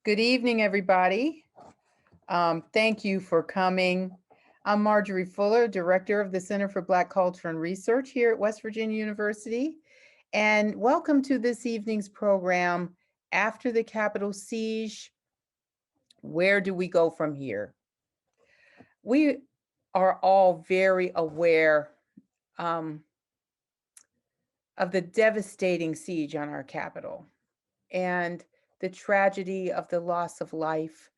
Good evening, everybody. Thank you for coming. I'm Marjorie Fuller, Director of the Center for Black Culture and Research here at West Virginia University. And welcome to this evening's program, After the Capitol Siege, Where Do We Go From Here? We are all very aware um, of the devastating siege on our capital and the tragedy of the loss of life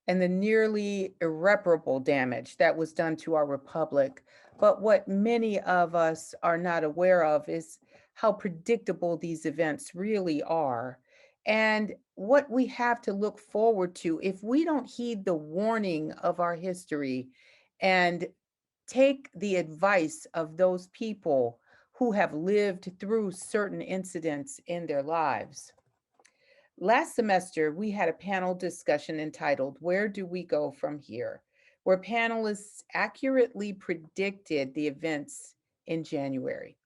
and the nearly irreparable damage that was done to our republic. But what many of us are not aware of is how predictable these events really are, and what we have to look forward to if we don't heed the warning of our history and take the advice of those people who have lived through certain incidents in their lives. Last semester, we had a panel discussion entitled, Where Do We Go From Here? Where panelists accurately predicted the events in January.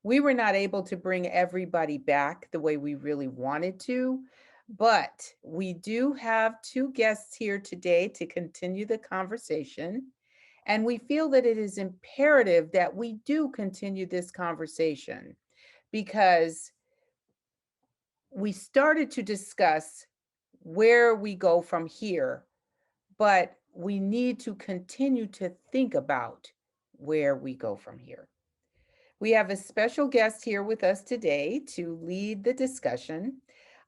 We were not able to bring everybody back the way we really wanted to, but we do have two guests here today to continue the conversation. And we feel that it is imperative that we do continue this conversation because we started to discuss where we go from here, but we need to continue to think about where we go from here. We have a special guest here with us today to lead the discussion.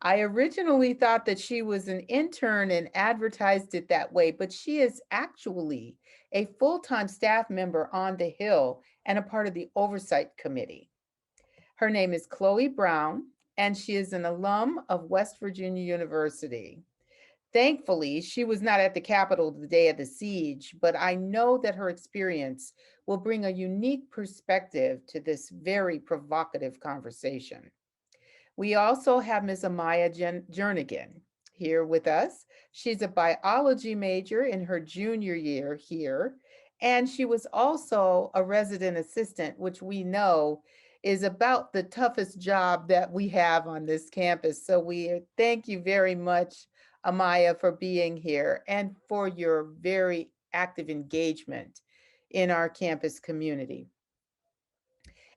I originally thought that she was an intern and advertised it that way, but she is actually a full-time staff member on the Hill and a part of the Oversight Committee. Her name is Chloe Brown, and she is an alum of West Virginia University. Thankfully, she was not at the Capitol the day of the siege, but I know that her experience will bring a unique perspective to this very provocative conversation. We also have Ms. Amaya Jerigan here with us. She's a biology major in her junior year here, and she was also a resident assistant, which we know is about the toughest job that we have on this campus. So we thank you very much, Amaya, for being here and for your very active engagement in our campus community.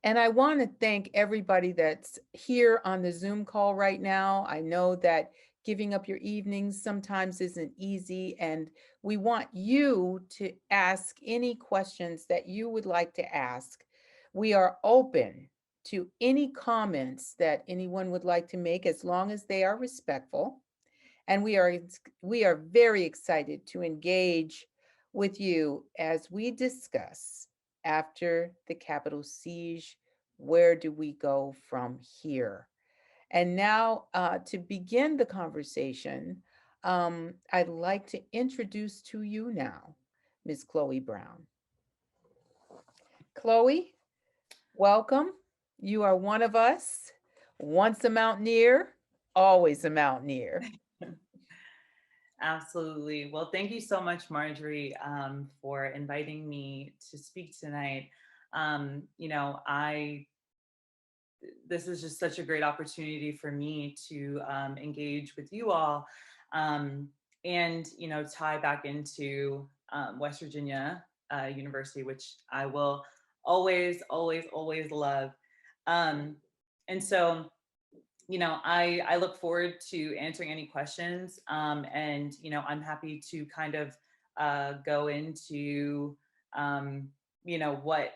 And I want to thank everybody that's here on the Zoom call right now. I know that giving up your evenings sometimes isn't easy, and we want you to ask any questions that you would like to ask. We are open to any comments that anyone would like to make as long as they are respectful. And we are very excited to engage with you as we discuss after the Capitol siege, where do we go from here? And now, to begin the conversation, I'd like to introduce to you now Ms. Chloe Brown. Chloe, welcome. You are one of us, once a mountaineer, always a mountaineer. Absolutely. Well, thank you so much, Marjorie, for inviting me to speak tonight. I this is just such a great opportunity for me to engage with you all, and tie back into West Virginia University, which I will always, always, always love. Um, and so I look forward to answering any questions. And, I'm happy to kind of go into, what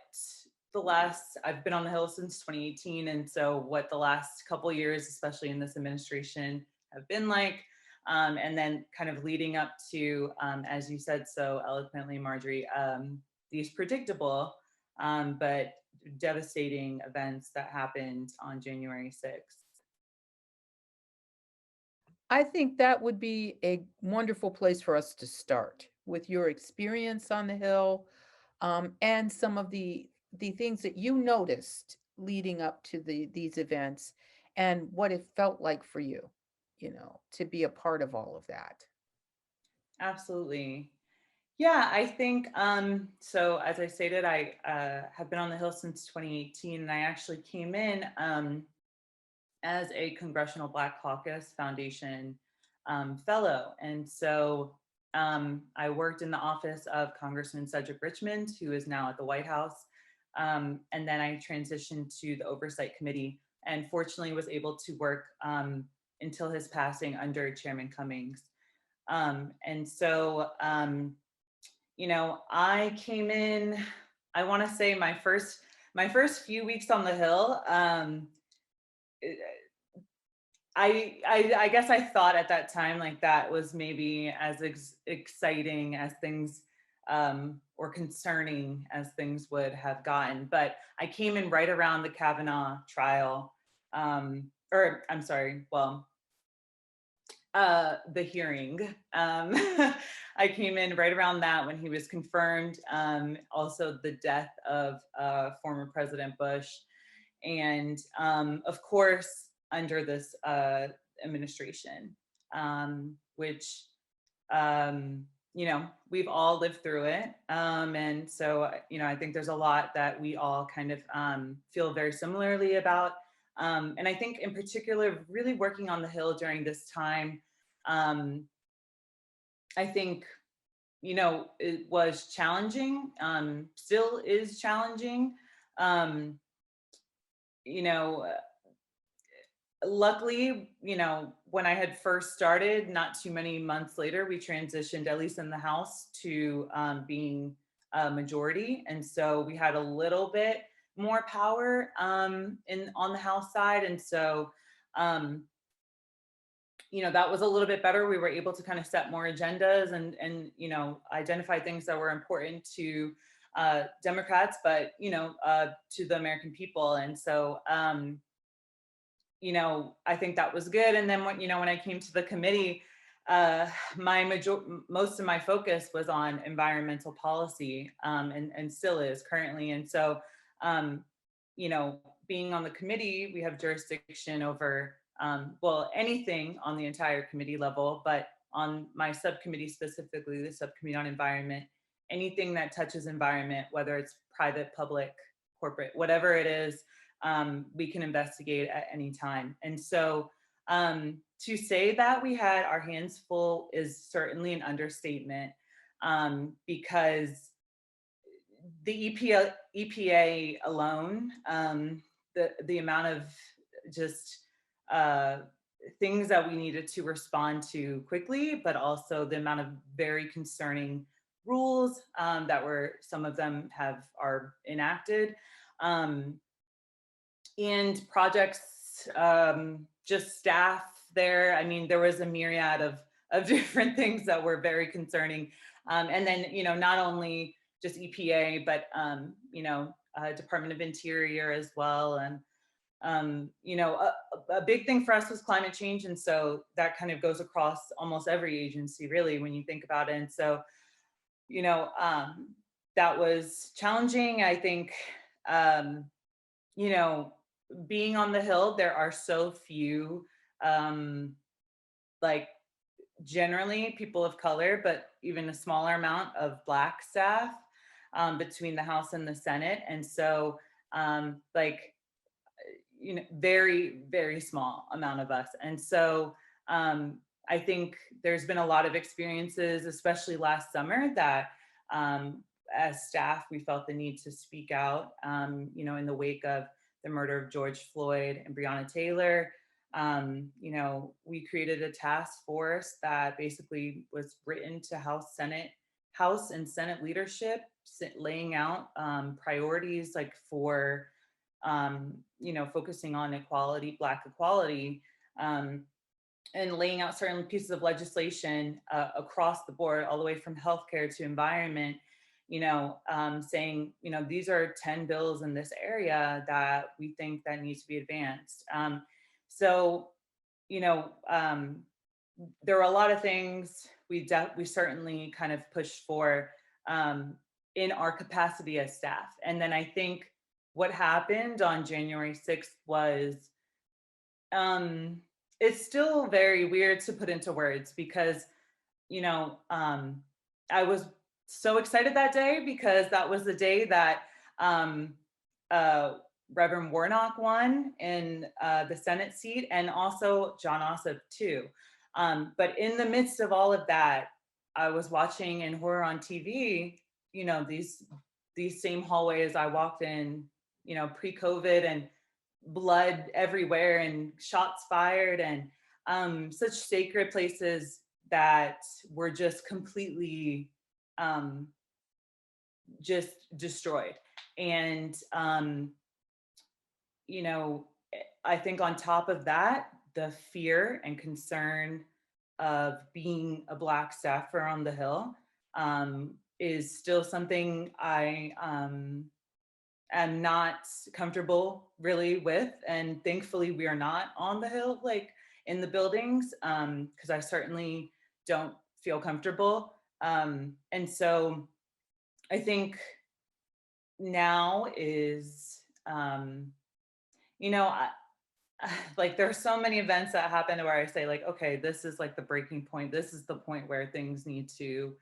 I've been on the Hill since 2018. And so what the last couple of years, especially in this administration, have been like. And then kind of leading up to, as you said so eloquently, Marjorie, these predictable but devastating events that happened on January 6th. I think that would be a wonderful place for us to start with your experience on the Hill, and some of the things that you noticed leading up to these events and what it felt like for you, to be a part of all of that. Absolutely. Yeah, I think so. As I stated, I have been on the Hill since 2018, and I actually came in as a Congressional Black Caucus Foundation fellow. And so I worked in the office of Congressman Cedric Richmond, who is now at the White House. And then I transitioned to the Oversight Committee, and fortunately was able to work until his passing under Chairman Cummings. And so, I came in, I want to say my first few weeks on the Hill, I guess I thought at that time like that was maybe as exciting as things or concerning as things would have gotten. But I came in right around the Kavanaugh trial, or I'm sorry, well, the hearing. I came in right around that when he was confirmed. Also, the death of former President Bush, and of course, under this administration, which we've all lived through it, and so I think there's a lot that we all kind of feel very similarly about. And I think in particular, really working on the Hill during this time, I think, it was challenging, still is challenging. Um, you know, Luckily, when I had first started, not too many months later, we transitioned, at least in the House, to being a majority. And so we had a little bit more power on the House side. And so, that was a little bit better. We were able to kind of set more agendas and identify things that were important to Democrats, but to the American people. And so, I think that was good. And then when I came to the committee, most of my focus was on environmental policy, and still is currently. And so, being on the committee, we have jurisdiction over, well, anything on the entire committee level, but on my subcommittee specifically, the subcommittee on environment, anything that touches environment, whether it's private, public, corporate, whatever it is, we can investigate at any time. And so to say that we had our hands full is certainly an understatement, because the EPA alone, the amount of just things that we needed to respond to quickly, but also the amount of very concerning rules that some of them are enacted. And projects, just staff there. I mean, there was a myriad of different things that were very concerning. And then, not only just EPA, but, Department of Interior as well. And, a big thing for us was climate change. And so that kind of goes across almost every agency, really, when you think about it. And so, that was challenging. I think, being on the Hill, there are so few, like generally people of color, but even a smaller amount of Black staff between the House and the Senate. And so, very, very small amount of us. And so, I think there's been a lot of experiences, especially last summer, that as staff, we felt the need to speak out, in the wake of the murder of George Floyd and Breonna Taylor. We created a task force that basically was written to House and Senate leadership, laying out priorities like for, focusing on equality, Black equality, and laying out certain pieces of legislation across the board, all the way from healthcare to environment, saying, these are 10 bills in this area that we think that needs to be advanced. So, there were a lot of things we certainly kind of pushed for in our capacity as staff. And then I think what happened on January 6th was, it's still very weird to put into words because, I was so excited that day because that was the day that Reverend Warnock won in the Senate seat, and also John Ossoff too. But in the midst of all of that, I was watching in horror on TV, these same hallways I walked in, pre-COVID, and blood everywhere and shots fired, and such sacred places that were just completely um, just destroyed. And you know, I think on top of that, the fear and concern of being a Black staffer on the Hill is still something I am not comfortable really with. And thankfully, we are not on the Hill, like in the buildings, because I certainly don't feel comfortable. And so I think now is, you know, I, like there's so many events that happen where I say like, okay, this is like the breaking point. This is the point where things need to,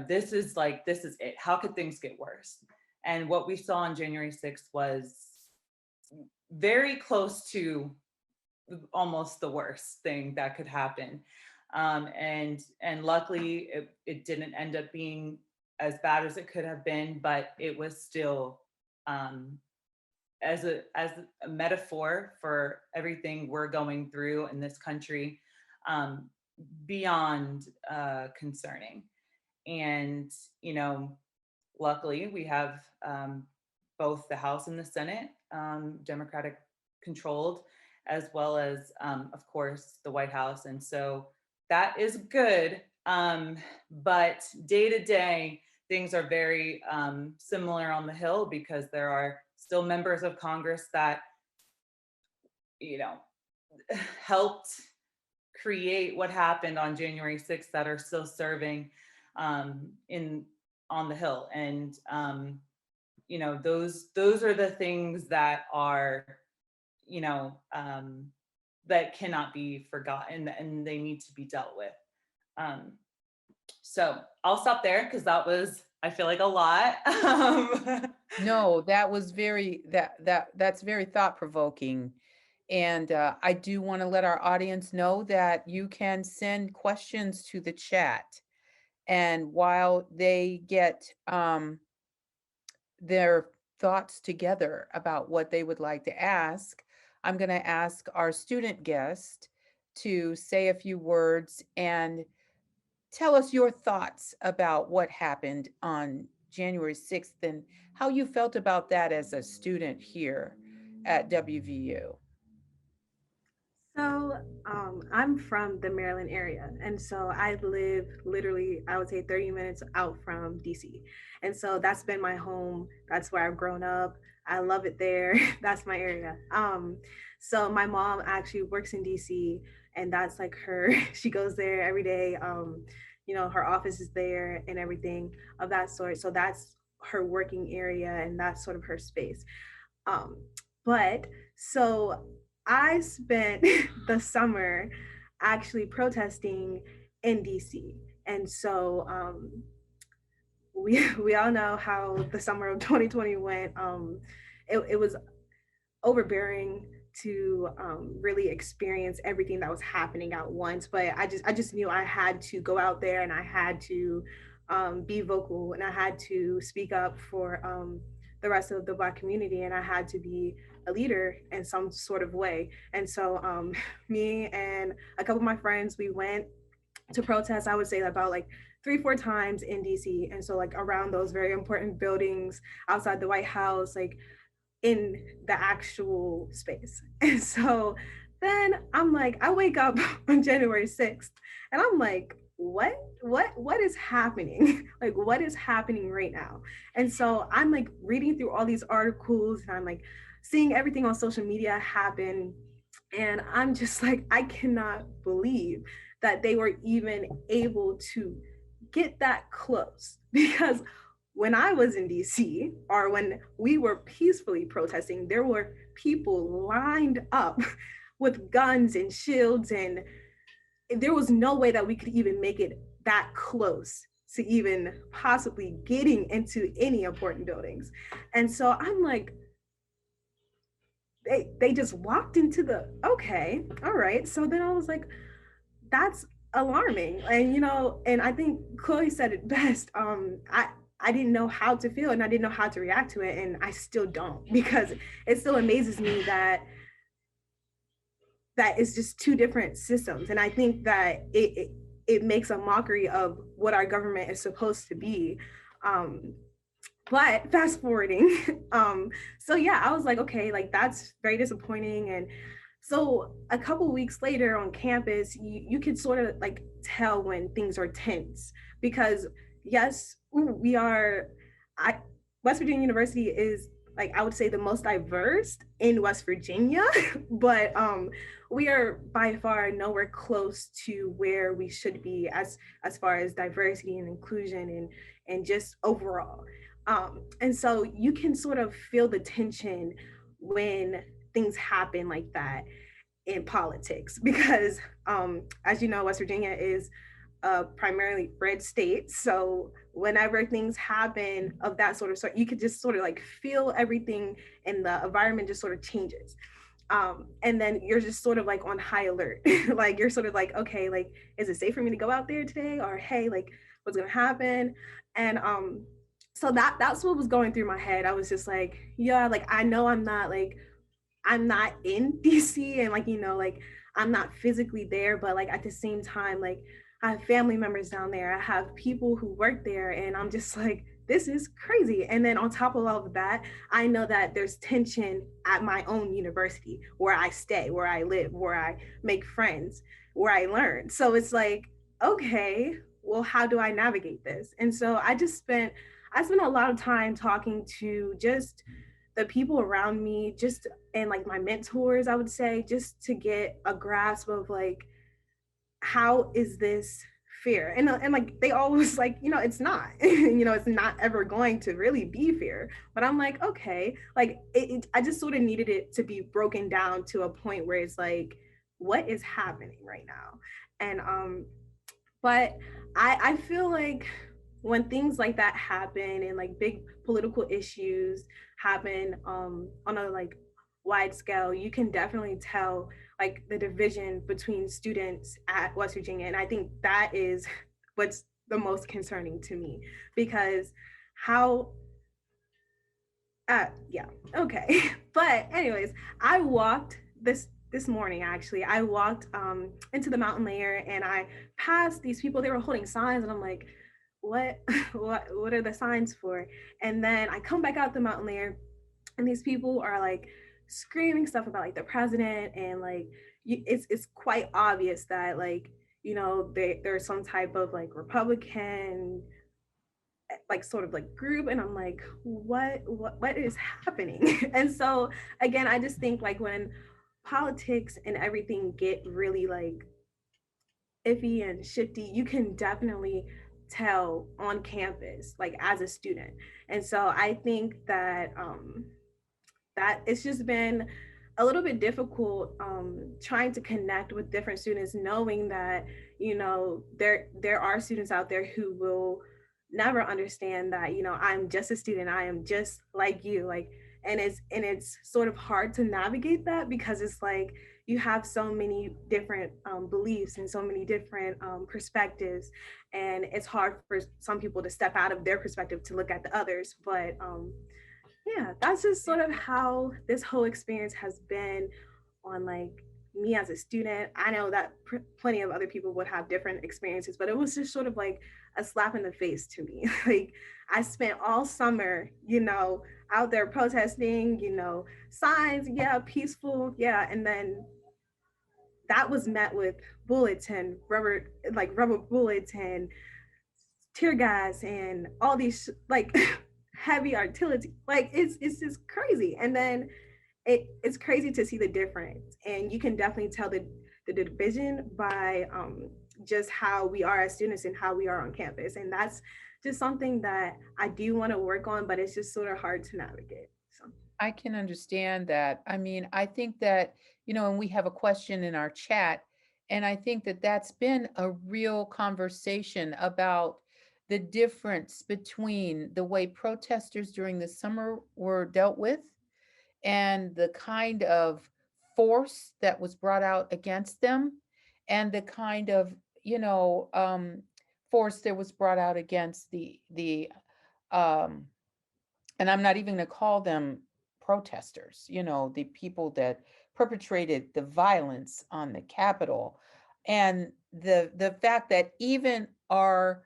this is it. How could things get worse? And what we saw on January 6th was very close to almost the worst thing that could happen. And luckily it didn't end up being as bad as it could have been, but it was still as a metaphor for everything we're going through in this country, beyond concerning. And luckily we have both the House and the Senate, Democratic controlled, as well as of course the White House, and so that is good. But day to day things are very similar on the Hill, because there are still members of Congress that helped create what happened on January 6th that are still serving in on the Hill. And those are the things that are that cannot be forgotten, and they need to be dealt with. So I'll stop there because that was, I feel like, a lot. No, that was that's very thought-provoking. And I do want to let our audience know that you can send questions to the chat. And while they get their thoughts together about what they would like to ask, I'm going to ask our student guest to say a few words and tell us your thoughts about what happened on January 6th and how you felt about that as a student here at WVU. So, I'm from the Maryland area. And so I live literally, I would say 30 minutes out from DC. And so that's been my home. That's where I've grown up. I love it there. That's my area. So my mom actually works in DC, and that's like her, she goes there every day. Her office is there and everything of that sort. So that's her working area, and that's sort of her space. Um, but so I spent the summer actually protesting in DC. And so we all know how the summer of 2020 went. It was overbearing to really experience everything that was happening at once. But I just knew I had to go out there, and I had to be vocal, and I had to speak up for the rest of the Black community, and I had to be a leader in some sort of way. And so me and a couple of my friends, we went to protest, I would say about like 3-4 times in DC. And so like around those very important buildings outside the White House, like in the actual space. And so then I'm like, I wake up on January 6th and I'm like, what is happening? Like, what is happening right now? And so I'm like reading through all these articles, and I'm like seeing everything on social media happen. And I'm just like, I cannot believe that they were even able to get that close. Because when I was in DC, or when we were peacefully protesting, there were people lined up with guns and shields, and there was no way that we could even make it that close to even possibly getting into any important buildings. And so I'm like, they just walked into the, okay, all right. So then I was like, that's alarming. And and I think Chloe said it best. I didn't know how to feel and I didn't know how to react to it, and I still don't, because it still amazes me that it's just two different systems. And I think that it makes a mockery of what our government is supposed to be. um but fast forwarding, so yeah, I was like, okay, like that's very disappointing. And so a couple weeks later on campus, you could sort of like tell when things are tense, because yes, we are, I West Virginia University is, like, I would say the most diverse in West Virginia, but we are by far nowhere close to where we should be as far as diversity and inclusion and just overall. And so you can sort of feel the tension when things happen like that in politics, because as you know, West Virginia is a primarily red state. So whenever things happen of that sort, you could just sort of like feel everything, and the environment just sort of changes. And then you're just sort of like on high alert. Like you're sort of like, okay, like, is it safe for me to go out there today? Or hey, like, what's gonna happen? And so that's what was going through my head. I was just like, yeah, like I know I'm not in DC, and like, like I'm not physically there, but like at the same time, like I have family members down there. I have people who work there, and I'm just like, this is crazy. And then on top of all of that, I know that there's tension at my own university, where I stay, where I live, where I make friends, where I learn. So it's like, okay, well, how do I navigate this? And so I spent a lot of time talking to just the people around me, just, and like my mentors, I would say, just to get a grasp of like, how is this fair? And like they always like, it's not, it's not ever going to really be fair. But I'm like, okay, like I just sort of needed it to be broken down to a point where it's like, what is happening right now? And but I feel like when things like that happen, and like big political issues happen on a like wide scale, you can definitely tell like the division between students at West Virginia. And I think that is what's the most concerning to me, because how yeah, okay. But anyways, I walked this morning, actually. I walked into the mountain layer, and I passed these people. They were holding signs, and I'm like, what what are the signs for? And then I come back out the mountain layer, and these people are like screaming stuff about like the president, and like it's quite obvious that like, there's some type of like Republican like sort of like group. And I'm like, what is happening? And so again, I just think like when politics and everything get really like iffy and shifty, you can definitely tell on campus, like as a student. And so I think that that it's just been a little bit difficult trying to connect with different students, knowing that there are students out there who will never understand that I'm just a student, I am just like you, like, and it's sort of hard to navigate that, because it's like you have so many different beliefs and so many different perspectives, and it's hard for some people to step out of their perspective to look at the others. But yeah, that's just sort of how this whole experience has been on like me as a student. I know that plenty of other people would have different experiences, but it was just sort of like a slap in the face to me. Like I spent all summer, out there protesting, signs, yeah, peaceful, yeah, and then that was met with bullets and rubber bullets and tear gas and all these like heavy artillery. Like it's just crazy. And then it's crazy to see the difference, and you can definitely tell the division by just how we are as students and how we are on campus. And that's just something that I do want to work on, but it's just sort of hard to navigate. So I can understand that. I mean, I think that, and we have a question in our chat, and I think that that's been a real conversation about the difference between the way protesters during the summer were dealt with and the kind of force that was brought out against them, and the kind of, force that was brought out against the um, and I'm not even going to call them protesters, the people that perpetrated the violence on the Capitol, and the fact that even our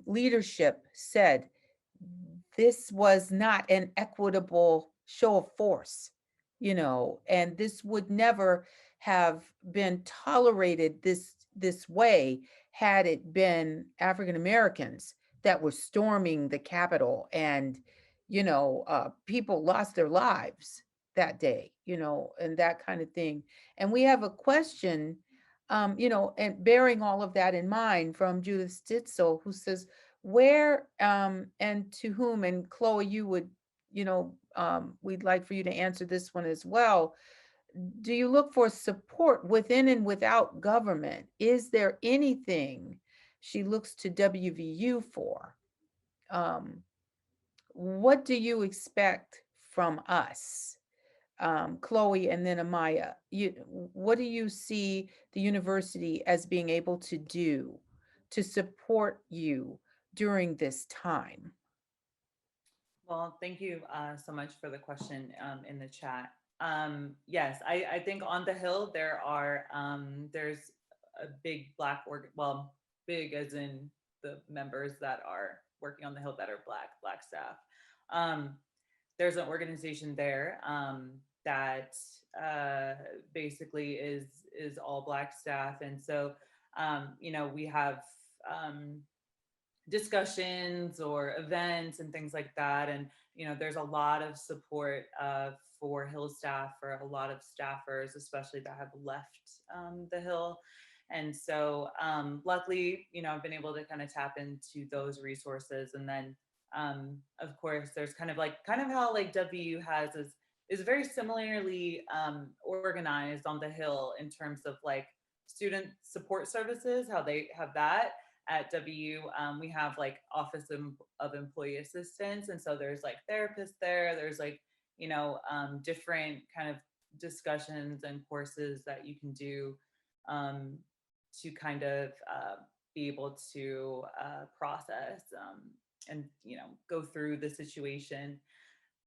leadership said this was not an equitable show of force, and this would never have been tolerated this way had it been African Americans that were storming the Capitol, and people lost their lives that day, and that kind of thing. And we have a question, and bearing all of that in mind, from Judith Stitzel, who says, where and to whom, and Chloe, you would, we'd like for you to answer this one as well. Do you look for support within and without government? Is there anything she looks to WVU for? What do you expect from us? Chloe, and then Amaya, what do you see the university as being able to do to support you during this time? Well, thank you so much for the question in the chat. Yes, I think on the Hill there's a big Black well, big as in the members that are working on the Hill that are Black staff. There's an organization there that basically is all Black staff, and so we have discussions or events and things like that, and there's a lot of support for Hill staff, for a lot of staffers especially that have left the Hill. And so luckily I've been able to kind of tap into those resources. And then of course there's kind of how like WU is very similarly organized on the Hill in terms of like student support services, how they have that. At WU, we have like Office of Employee Assistance, and so there's like therapists there. There's like different kind of discussions and courses that you can do to kind of be able to process and go through the situation.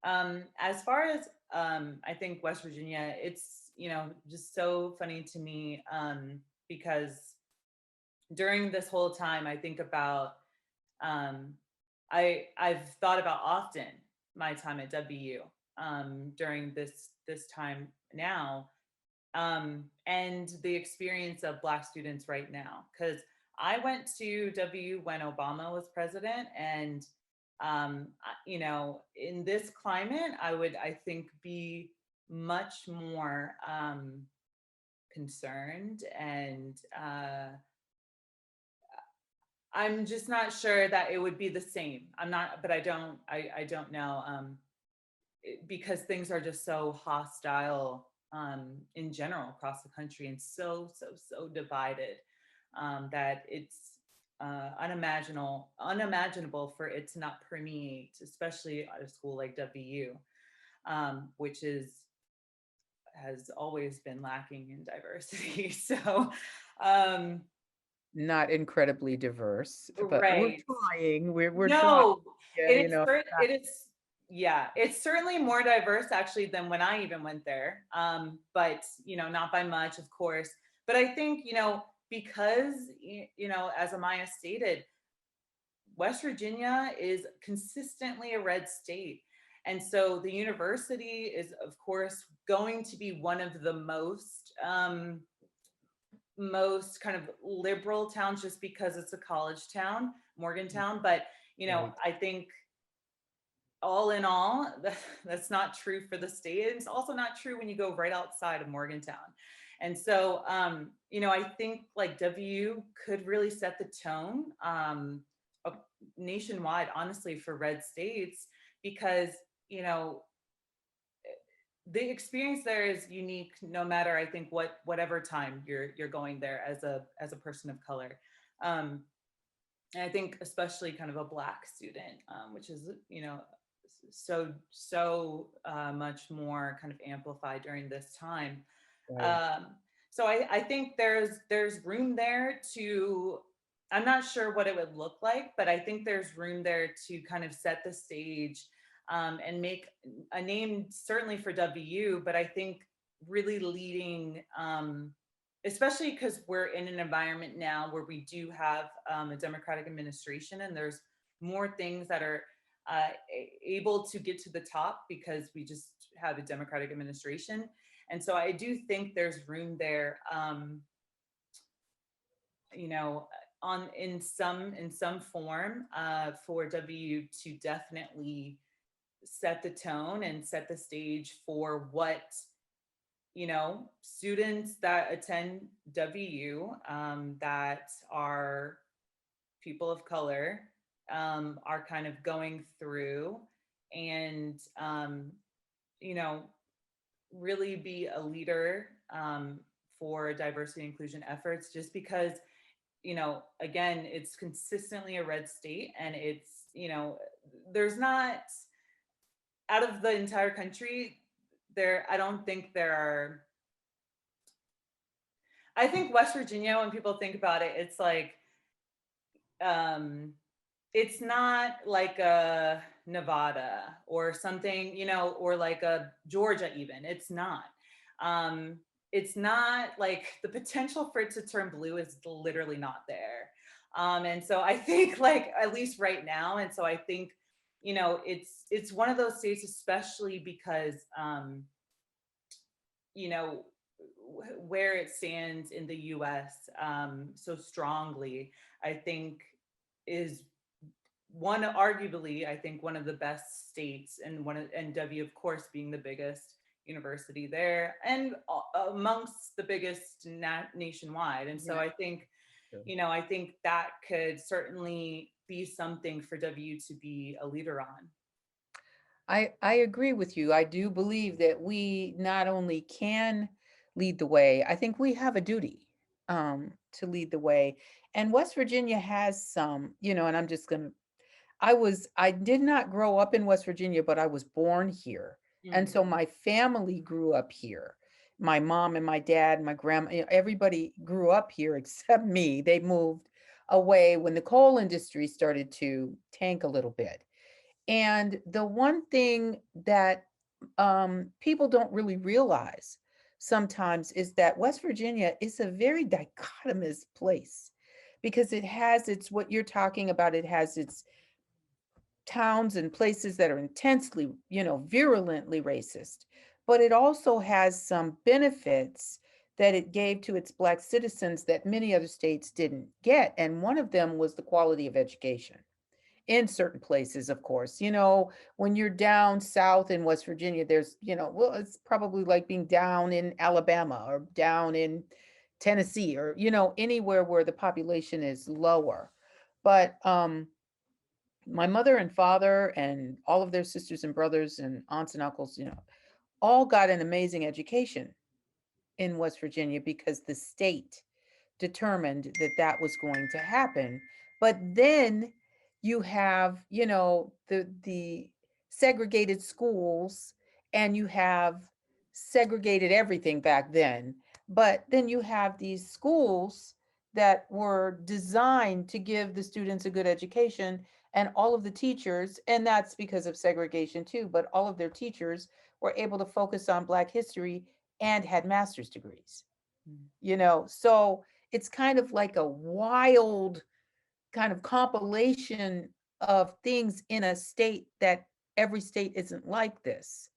As far as I think West Virginia, it's just so funny to me because during this whole time, I think about I've thought about often my time at WU during this time now, and the experience of Black students right now. Because I went to WU when Obama was president, and in this climate, I think be much more concerned, and I'm just not sure that it would be the same. I'm not, but I don't know, because things are just so hostile in general across the country, and so divided that it's unimaginable for it to not permeate, especially at a school like WU, which has always been lacking in diversity. So. Not incredibly diverse, but Right. we're trying. We're trying. No, Yeah, it's certainly more diverse actually than when I even went there. But not by much, of course. But I think because as Amaya stated, West Virginia is consistently a red state. And so the university is, of course, going to be one of the most kind of liberal towns just because it's a college town, Morgantown. But Right. I think all in all, that's not true for the state. It's also not true when you go right outside of Morgantown. And so I think like WU could really set the tone nationwide, honestly, for red states, because the experience there is unique, no matter, I think, whatever time you're going there as a person of color. And I think especially kind of a Black student, which is so much more kind of amplified during this time. Right. so I think there's room there to, I'm not sure what it would look like, but I think there's room there to kind of set the stage, and make a name certainly for WU, but I think really leading, especially because we're in an environment now where we do have, a Democratic administration, and there's more things that are, able to get to the top because we just have a Democratic administration. And so I do think there's room there, you know, on in some form, for W to definitely set the tone and set the stage for what, students that attend WU, that are people of color, are kind of going through, and, you know, really be a leader, for diversity inclusion efforts, just because, again, it's consistently a red state, and it's, there's not, out of the entire country, I don't think there are, I think West Virginia, when people think about it, it's like, um, it's not like a Nevada or something, or like a Georgia even. It's not. Um, it's not like, the potential for it to turn blue is literally not there. And so I think, like, at least right now, and so I think, it's one of those states, especially because, you know, where it stands in the US, so strongly, I think is one, arguably, I think one of the best states, and and W, of course, being the biggest university there, and amongst the biggest nationwide. And so Yeah. I think, I think that could certainly be something for W to be a leader on. I agree with you. I do believe that we not only can lead the way, I think we have a duty to lead the way. And West Virginia has some, and I'm just gonna I did not grow up in West Virginia, but I was born here. And Mm, so my family grew up here. My mom and my dad, my grandma, everybody grew up here except me. They moved away when the coal industry started to tank a little bit. And the one thing that people don't really realize sometimes is that West Virginia is a very dichotomous place because it has its, what you're talking about, it has its towns and places that are intensely, virulently racist, but it also has some benefits that it gave to its Black citizens that many other states didn't get. And one of them was the quality of education in certain places, of course. When you're down south in West Virginia, there's, well, it's probably like being down in Alabama or down in Tennessee or, anywhere where the population is lower. But my mother and father and all of their sisters and brothers and aunts and uncles, all got an amazing education in West Virginia because the state determined that that was going to happen. But then you have, the segregated schools, and you have segregated everything back then. But then you have these schools that were designed to give the students a good education, and all of the teachers, and that's because of segregation too, but all of their teachers were able to focus on Black history and had master's degrees. mm, So it's kind of like a wild kind of compilation of things in a state that every state isn't like this.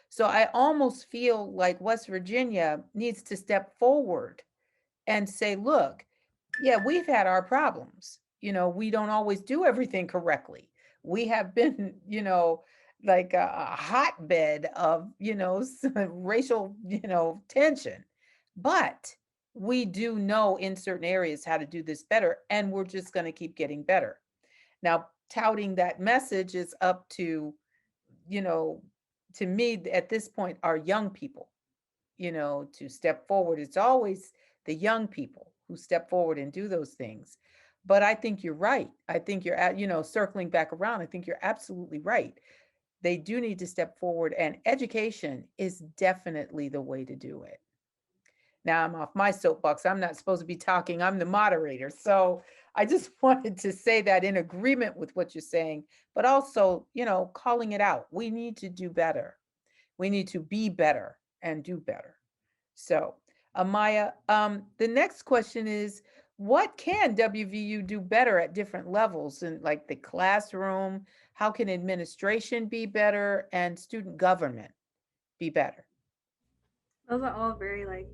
So I almost feel like West Virginia needs to step forward and say, look, yeah, we've had our problems. We don't always do everything correctly. We have been, like a hotbed of, racial, tension. But we do know in certain areas how to do this better, and we're just going to keep getting better. Now, touting that message is up you know, to me at this point, our young people, to step forward. It's always the young people who step forward and do those things. But I think you're right. I think you're at, circling back around. I think you're absolutely right. They do need to step forward, and education is definitely the way to do it. Now I'm off my soapbox. I'm not supposed to be talking. I'm the moderator. So I just wanted to say that in agreement with what you're saying, but also, calling it out. We need to do better. We need to be better and do better. So, Amaya, the next question is, what can WVU do better at different levels in like the classroom? How can administration be better and student government be better? Those are all very like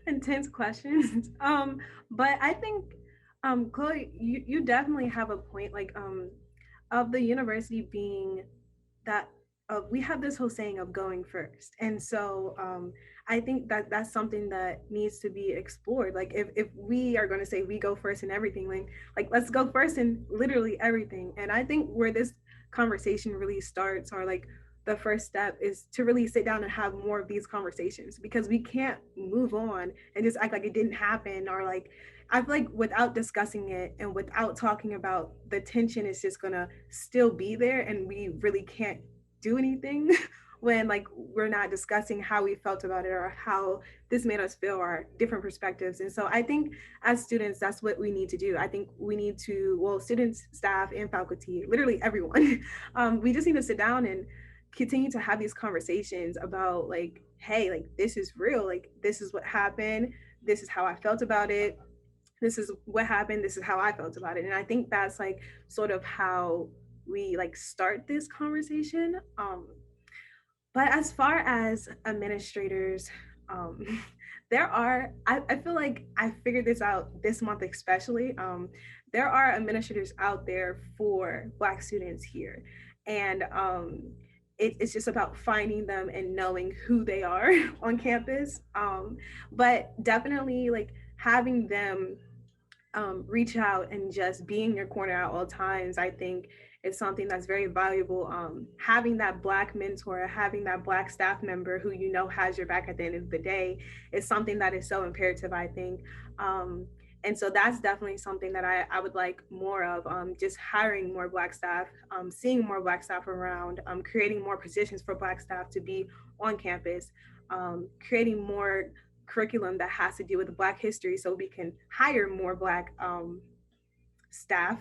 intense questions. But I think Chloe, you definitely have a point, like of the university being that we have this whole saying of going first, and so I think that that's something that needs to be explored. Like if we are going to say we go first in everything, like let's go first in literally everything. And I think where this conversation really starts, or like the first step, is to really sit down and have more of these conversations, because we can't move on and just act like it didn't happen, or like I feel like without discussing it and without talking about, the tension is just gonna still be there, and we really can't do anything when like we're not discussing how we felt about it, or how this made us feel, or different perspectives. And so I think as students, that's what we need to do. I think we need to, well, students, staff, and faculty, literally everyone, we just need to sit down and continue to have these conversations about like, hey, like this is real, like this is what happened, this is how I felt about it, this is what happened, this is how I felt about it. And I think that's like sort of how we like start this conversation. But as far as administrators, um there are, I feel like I figured this out this month especially. There are administrators out there for Black students here, and it's just about finding them and knowing who they are on campus. But definitely like having them reach out and just be in your corner at all times, I think is something that's very valuable. Having that Black mentor, having that Black staff member who has your back at the end of the day, is something that is so imperative, I think. And so that's definitely something that I would like more of, just hiring more Black staff, seeing more Black staff around, creating more positions for Black staff to be on campus, creating more curriculum that has to do with Black history, so we can hire more Black staff.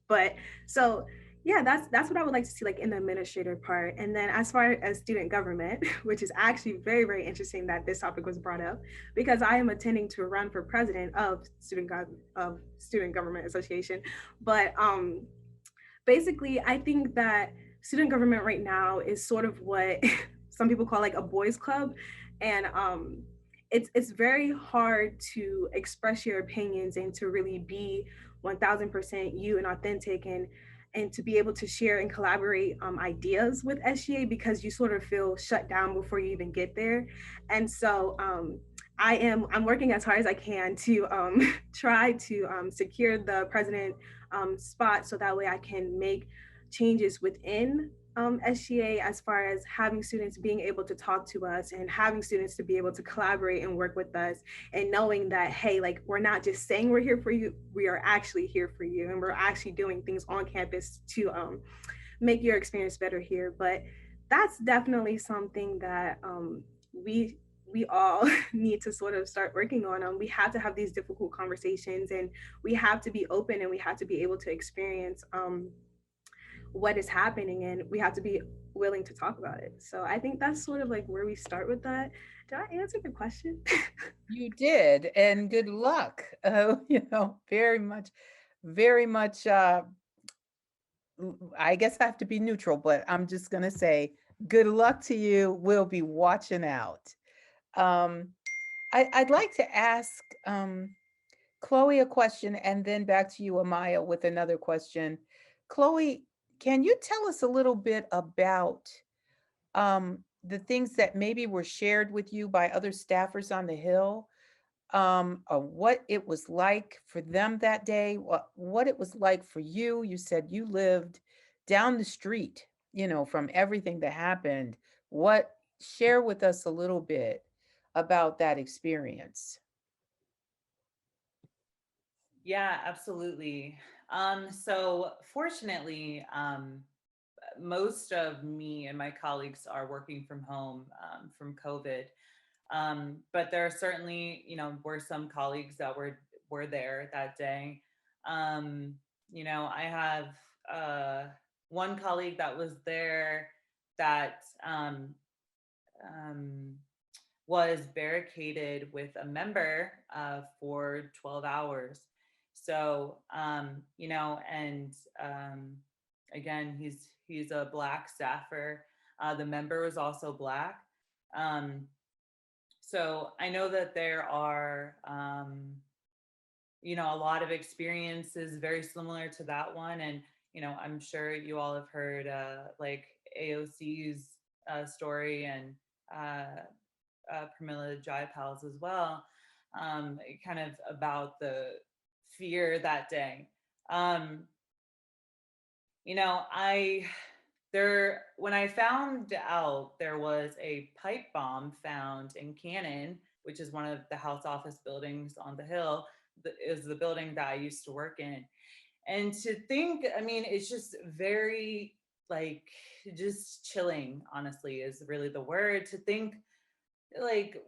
But so yeah, that's what I would like to see, like in the administrator part. And then as far as student government, which is actually very, very interesting that this topic was brought up, because I am attending to run for president of Student Government Association. But basically, I think that student government right now is sort of what some people call like a boys club. And it's very hard to express your opinions and to really be 1000% you and authentic, and to be able to share and collaborate ideas with SGA, because you sort of feel shut down before you even get there. And so I'm working as hard as I can to try to secure the president spot, so that way I can make changes within SGA, as far as having students being able to talk to us, and having students to be able to collaborate and work with us, and knowing that, hey, like we're not just saying we're here for you, we are actually here for you, and we're actually doing things on campus to make your experience better here. But that's definitely something that we all need to sort of start working on. We have to have these difficult conversations, and we have to be open, and we have to be able to experience what is happening, and we have to be willing to talk about it. So I think that's sort of like where we start with that. Did I answer the question? You did, and good luck. Very much. I guess I have to be neutral, but I'm just going to say good luck to you. We'll be watching out. Um, I'd like to ask Chloe a question, and then back to you, Amaya, with another question. Chloe, can you tell us a little bit about the things that maybe were shared with you by other staffers on the Hill, or what it was like for them that day, what it was like for you? You said you lived down the street, from everything that happened. Share with us a little bit about that experience. Yeah, absolutely. So fortunately, most of me and my colleagues are working from home from COVID. But there are certainly, were some colleagues that were there that day. I have one colleague that was there that um, was barricaded with a member for 12 hours. So, and again, he's a Black staffer. The member was also Black. Um, so I know that there are, a lot of experiences very similar to that one. And, I'm sure you all have heard like AOC's story and Pramila Jayapal's as well, kind of about the fear that day. When I found out there was a pipe bomb found in Cannon, which is one of the House office buildings on the Hill, is the building that I used to work in. And to think, I mean, it's just very like just chilling, honestly, is really the word. To think like,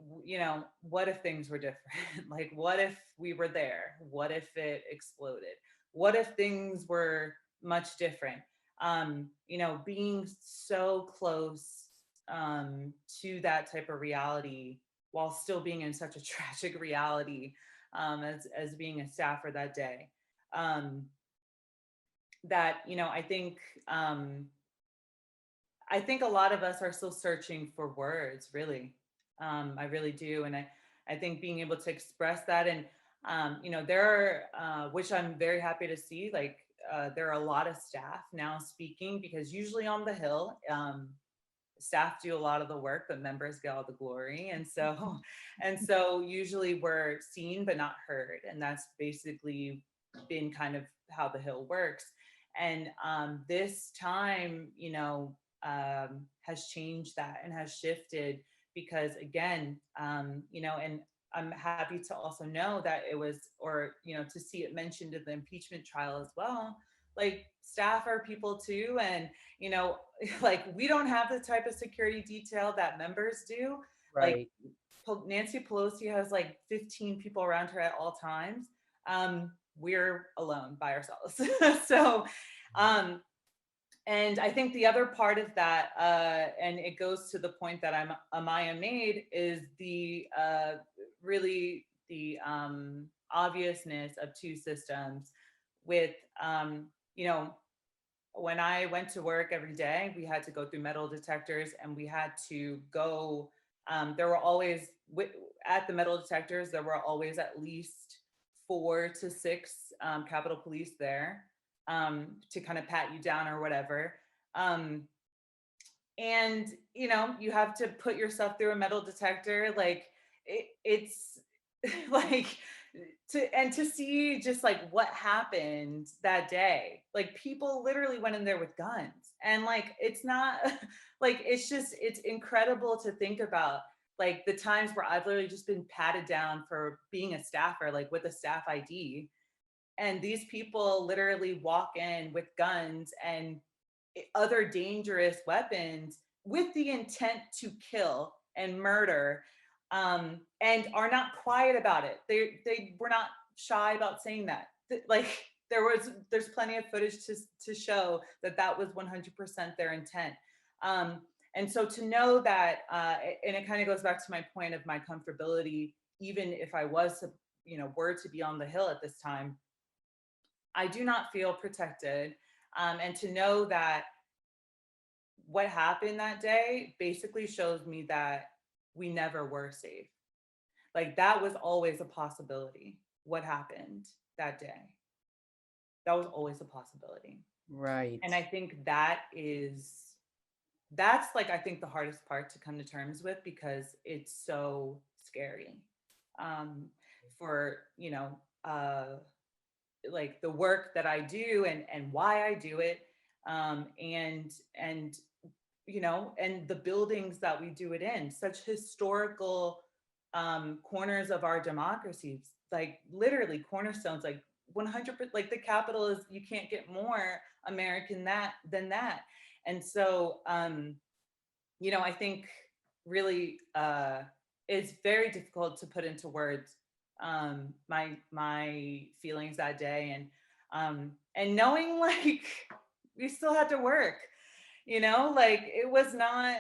what if things were different? Like, what if we were there? What if it exploded? What if things were much different? Being so close to that type of reality while still being in such a tragic reality, as being a staffer that day. That, I think a lot of us are still searching for words, really. I really do. And I think being able to express that, and, there are, which I'm very happy to see, like, there are a lot of staff now speaking, because usually on the Hill, staff do a lot of the work, but members get all the glory. And so usually we're seen but not heard. And that's basically been kind of how the Hill works. And this time, has changed that and has shifted, because again, and I'm happy to also know that it was, or, to see it mentioned in the impeachment trial as well. Like, staff are people too. And, like, we don't have the type of security detail that members do. Like, Right. Nancy Pelosi has like 15 people around her at all times. We're alone by ourselves. So, and I think the other part of that, and it goes to the point that Amaya made, is the really the obviousness of two systems. With, when I went to work every day, we had to go through metal detectors, and we had to go. There were always, at the metal detectors, there were always at least 4 to 6 Capitol Police there, to kind of pat you down or whatever. And you have to put yourself through a metal detector. Like, it's like, to see just like what happened that day. Like, people literally went in there with guns, and like, it's not like, it's incredible to think about, like, the times where I've literally just been patted down for being a staffer, like with a staff ID, and these people literally walk in with guns and other dangerous weapons with the intent to kill and murder, and are not quiet about it. They were not shy about saying that. Like, there's plenty of footage to show that was 100% their intent. And so to know that, and it kind of goes back to my point of my comfortability, even if I was to, were to be on the Hill at this time, I do not feel protected. And to know that what happened that day basically shows me that we never were safe. Like, that was always a possibility. What happened that day? That was always a possibility. Right. And I think that's like, I think the hardest part to come to terms with, because it's so scary, for, like, the work that I do, and why I do it, and and the buildings that we do it in, such historical corners of our democracies, like literally cornerstones, like 100%, like the Capitol is, you can't get more American than that. And so, I think really, it's very difficult to put into words my feelings that day, and knowing like we still had to work, like it was not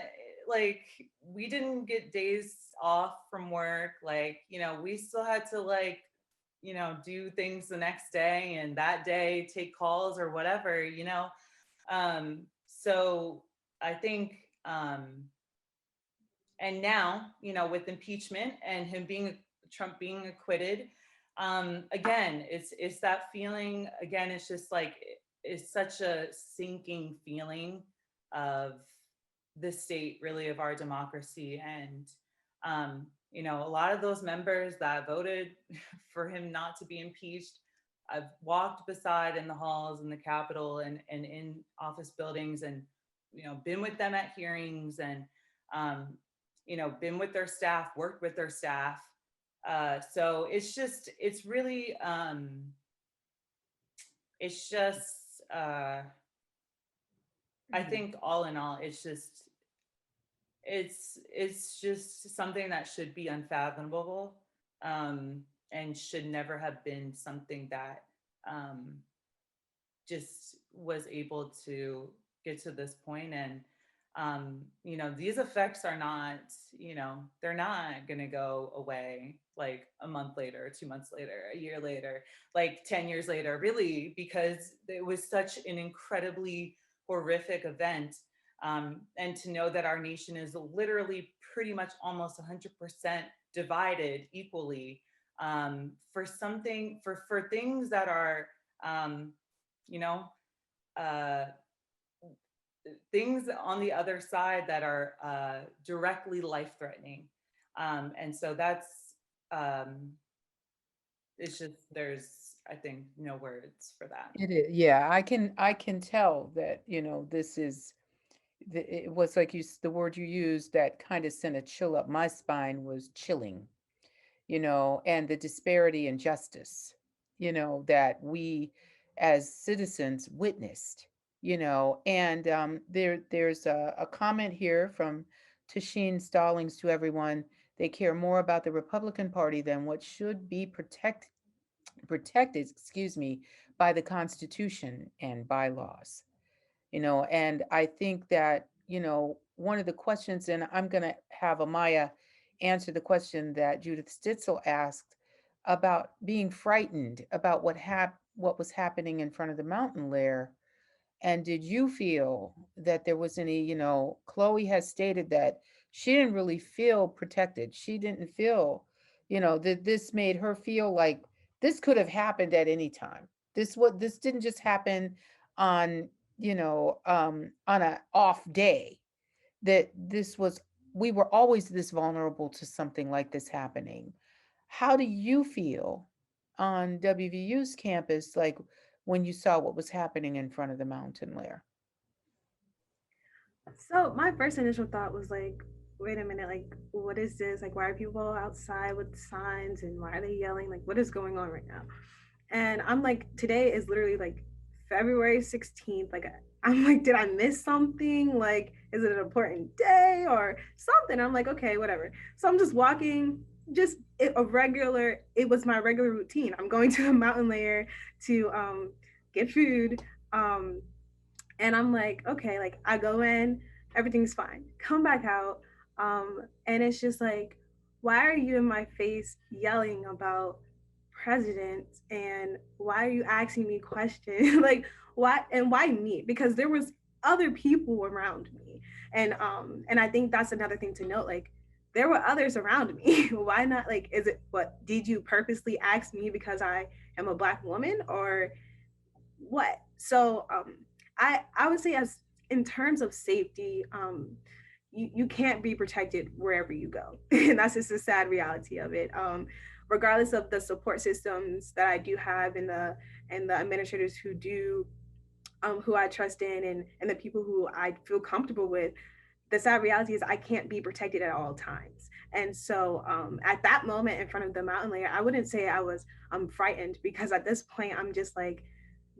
like we didn't get days off from work, like we still had to like do things the next day and that day take calls or whatever, so I think and now with impeachment and him being Trump being acquitted, again it's that feeling again, it's just like it's such a sinking feeling of the state really of our democracy, and a lot of those members that voted for him not to be impeached, I've walked beside in the halls in the Capitol and in office buildings, and been with them at hearings, and um, been with their staff, worked with their staff. So it's really, it's just, I think all in all, it's just something that should be unfathomable, and should never have been something that um, just was able to get to this point. And these effects are not, they're not going to go away like a month later, 2 months later, a year later, like 10 years later, really, because it was such an incredibly horrific event. And to know that our nation is literally pretty much almost 100% divided equally, for things that are um, you know, uh, things on the other side that are directly life threatening. And so um, it's just, there's, I think, no words for that. It is, yeah, I can tell that, this is it was like the word you used that kind of sent a chill up my spine was chilling, and the disparity in justice, that we as citizens witnessed, and there's a comment here from Tasheen Stallings to everyone. They care more about the Republican Party than what should be protected, excuse me, by the Constitution and bylaws. And I think that, one of the questions, and I'm going to have Amaya answer the question that Judith Stitzel asked about being frightened about what was happening in front of the mountain lair. And did you feel that there was any, Chloe has stated that she didn't really feel protected. She didn't feel, that this made her feel like this could have happened at any time. This didn't just happen on, on a off day. That this was we were always this vulnerable to something like this happening. How do you feel on WVU's campus, like when you saw what was happening in front of the mountain lair? So my first initial thought was like, wait a minute, like what is this? Like why are people outside with signs and why are they yelling? Like what is going on right now? And I'm like, today is literally like February 16th. Like I'm like, did I miss something? Like, is it an important day or something? I'm like, okay, whatever. So I'm just walking, just it was my regular routine. I'm going to the mountain layer to get food. Um, and I'm like, okay, like I go in, everything's fine. Come back out, and it's just like, why are you in my face yelling about presidents, and why are you asking me questions? Like, why me? Because there was other people around me, and I think that's another thing to note. Like, there were others around me. Why not? Like, is it what? Did you purposely ask me because I am a Black woman, or what? So I would say, as in terms of safety, you can't be protected wherever you go. And that's just a sad reality of it. Regardless of the support systems that I do have and the administrators who I trust in, and the people who I feel comfortable with, the sad reality is I can't be protected at all times. And so at that moment in front of the mountain layer, I wouldn't say I was frightened, because at this point I'm just like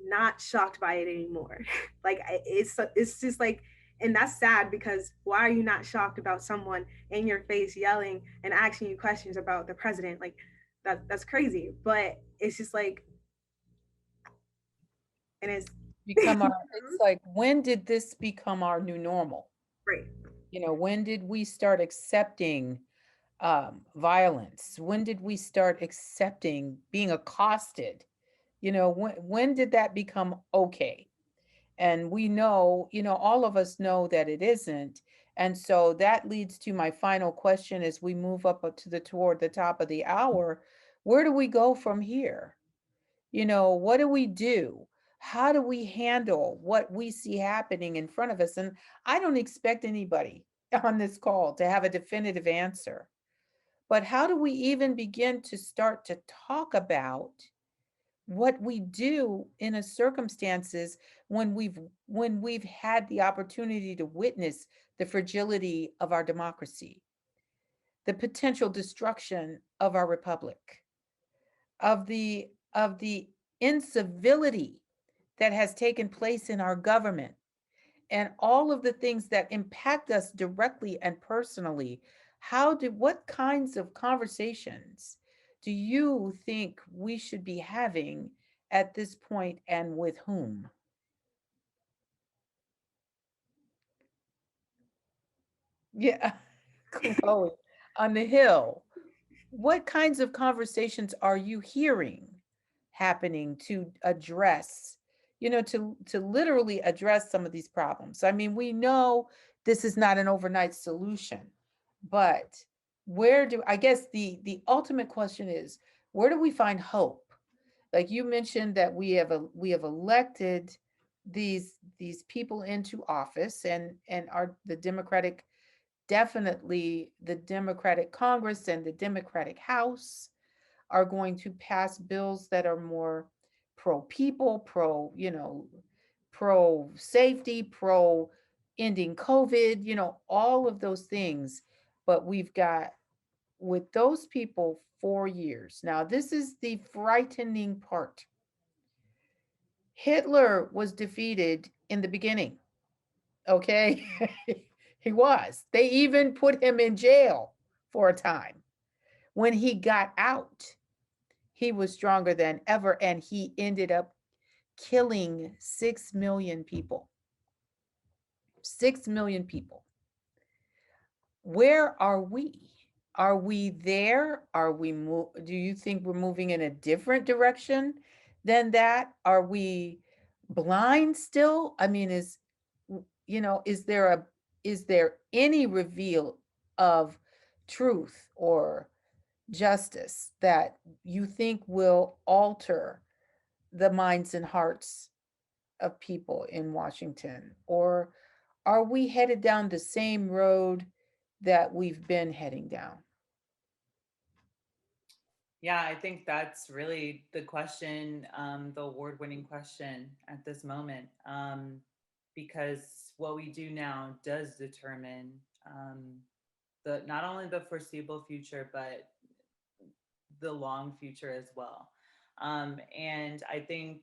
not shocked by it anymore. Like it's just like and that's sad, because why are you not shocked about someone in your face yelling and asking you questions about the president? Like that's crazy. But it's just like, and it's Become our, it's like, when did this become our new normal? great. You know, when did we start accepting violence? When did we start accepting being accosted? You know, when did that become okay? And we know, you know, all of us know that it isn't. And so that leads to my final question as we move up to the toward the top of the hour. Where do we go from here? You know, what do we do? How do we handle what we see happening in front of us? And I don't expect anybody on this call to have a definitive answer, but how do we even begin to start to talk about what we do in a circumstances when we've had the opportunity to witness the fragility of our democracy, the potential destruction of our republic, of the incivility that has taken place in our government, and all of the things that impact us directly and personally. What kinds of conversations do you think we should be having at this point, and with whom? Yeah. Chloe, on the Hill, what kinds of conversations are you hearing happening to address, to literally address some of these problems? I mean, we know this is not an overnight solution, but I guess the ultimate question is, where do we find hope? Like you mentioned that we have elected these people into office, and are the Democratic, definitely the Democratic Congress and the Democratic House are going to pass bills that are more pro people, pro safety, pro ending COVID, all of those things. But we've got, with those people, 4 years. Now, this is the frightening part. Hitler was defeated in the beginning, okay? He was. They even put him in jail for a time. When he got out, he was stronger than ever, and he ended up killing 6 million people. 6 million people. Where are we? Are we there? Do you think we're moving in a different direction than that? Are we blind still? I mean, is there any reveal of truth or justice that you think will alter the minds and hearts of people in Washington? Or are we headed down the same road that we've been heading down? Yeah, I think that's really the question, the award-winning question at this moment, because what we do now does determine the not only the foreseeable future, but the long future as well. And I think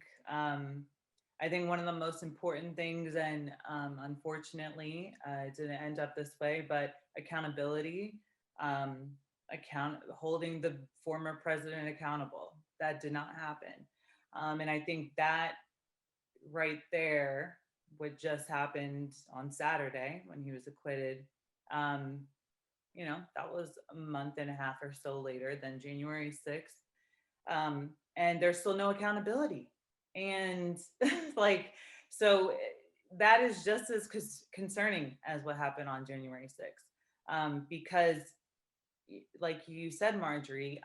one of the most important things, and unfortunately, it didn't end up this way, but accountability, um, holding the former president accountable. That did not happen, and I think that right there, what just happened on Saturday when he was acquitted, um, that was a month and a half or so later than January 6th. And there's still no accountability. And like, so that is just as concerning as what happened on January 6th. Because, like you said, Marjorie,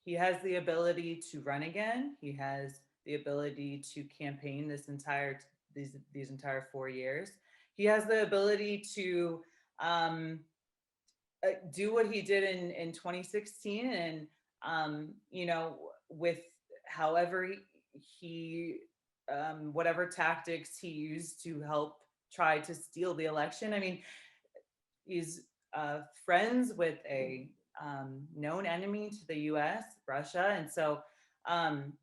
he has the ability to run again. He has the ability to campaign these entire 4 years. He has the ability to do what he did in 2016, and with however he whatever tactics he used to help try to steal the election. I mean, he's friends with a known enemy to the US, Russia. And so um,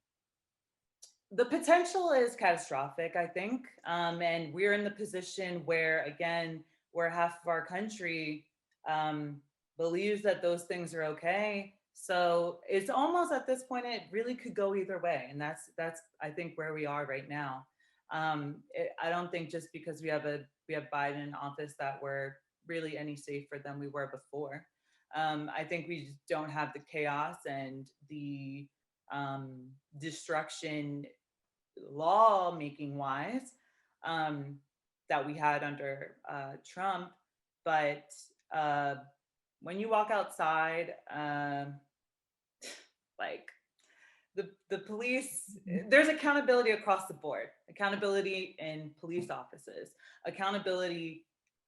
The potential is catastrophic, I think. And we're in the position where, again, where half of our country um, believes that those things are okay. So it's almost at this point, it really could go either way. And that's I think where we are right now. I don't think just because we have Biden in office that we're really any safer than we were before. I think we just don't have the chaos and the destruction law making wise um, that we had under Trump. But uh, when you walk outside, like the police, there's accountability across the board, accountability in police offices, accountability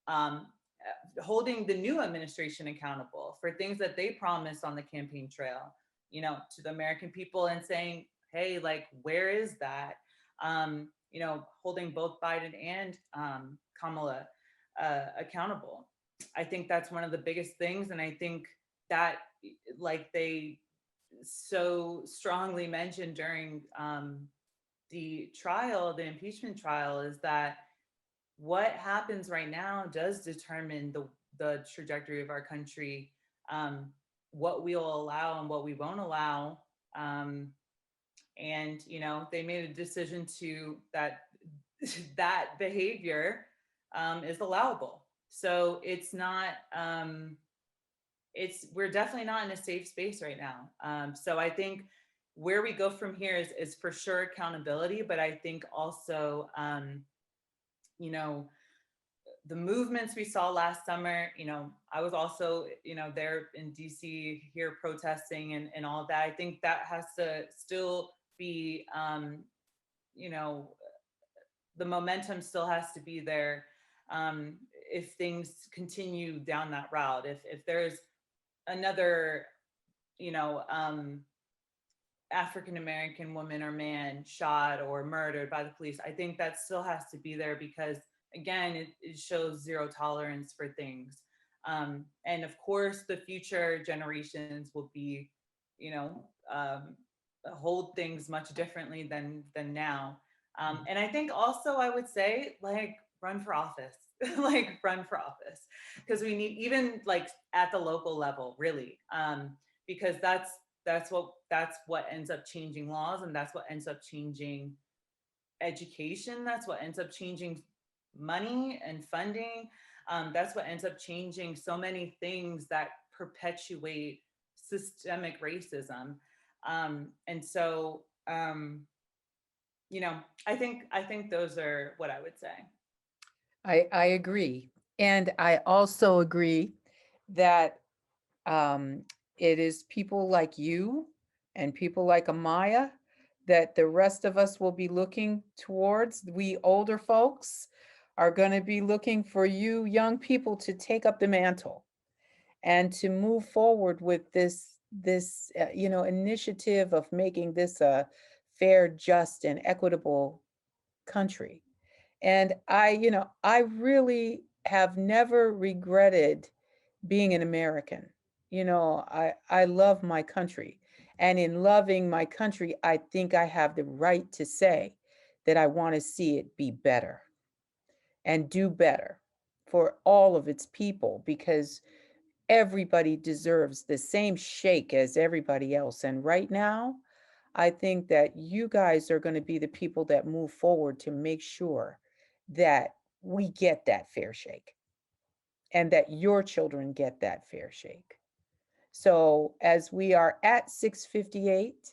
um, holding the new administration accountable for things that they promised on the campaign trail, you know, to the American people, and saying, hey, like, where is that? You know, holding both Biden and Kamala accountable. I think that's one of the biggest things. And I think that, like, they so strongly mentioned during the trial, the impeachment trial, is that what happens right now does determine the trajectory of our country, what we will allow and what we won't allow. And you know, they made a decision to that that behavior is allowable. So it's not. It's we're definitely not in a safe space right now. So I think where we go from here is for sure accountability, but I think also, you know, the movements we saw last summer, you know, I was also, you know, there in DC here protesting and all that. I think that has to still be, you know, the momentum still has to be there if things continue down that route. If there's another, you know, African American woman or man shot or murdered by the police, I think that still has to be there because, again, it shows zero tolerance for things. And of course, the future generations will be, you know, hold things much differently than now. And I think also I would say, like, run for office, like run for office, because we need, even like at the local level, really, because that's what ends up changing laws, and that's what ends up changing education. That's what ends up changing money and funding. That's what ends up changing so many things that perpetuate systemic racism. And so, you know, I think those are what I would say. I agree. And I also agree that um, it is people like you and people like Amaya that the rest of us will be looking towards. We older folks are going to be looking for you young people to take up the mantle and to move forward with this initiative of making this a fair, just, and equitable country. And I really have never regretted being an American. I love my country. And in loving my country, I think I have the right to say that I want to see it be better and do better for all of its people, because everybody deserves the same shake as everybody else. And right now, I think that you guys are going to be the people that move forward to make sure that we get that fair shake and that your children get that fair shake. So, as we are at 6:58,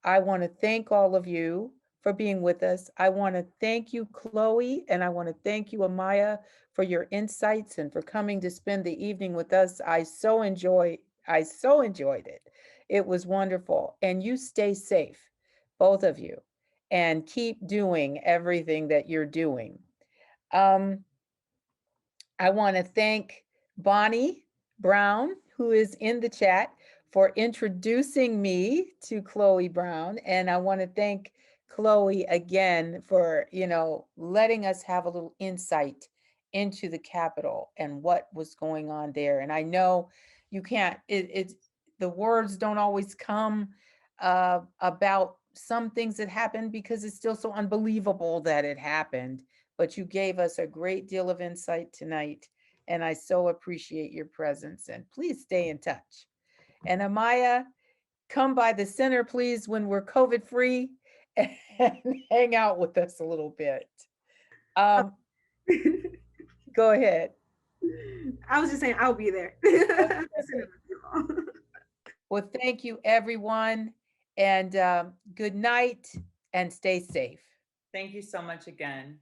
I want to thank all of you for being with us. I want to thank you, Chloe, and I want to thank you, Amaya, for your insights and for coming to spend the evening with us. I so enjoyed it. It was wonderful. And you stay safe, both of you, and keep doing everything that you're doing. Um, I want to thank Bonnie Brown, who is in the chat, for introducing me to Chloe Brown. And I want to thank Chloe again for, letting us have a little insight into the Capitol and what was going on there. And I know you can't, the words don't always come about some things that happened because it's still so unbelievable that it happened. But you gave us a great deal of insight tonight, and I so appreciate your presence. And please stay in touch. And Amaya, come by the center, please, when we're COVID free, and hang out with us a little bit. Go ahead. I was just saying I'll be there. Well, thank you, everyone, and good night, and stay safe. Thank you so much again.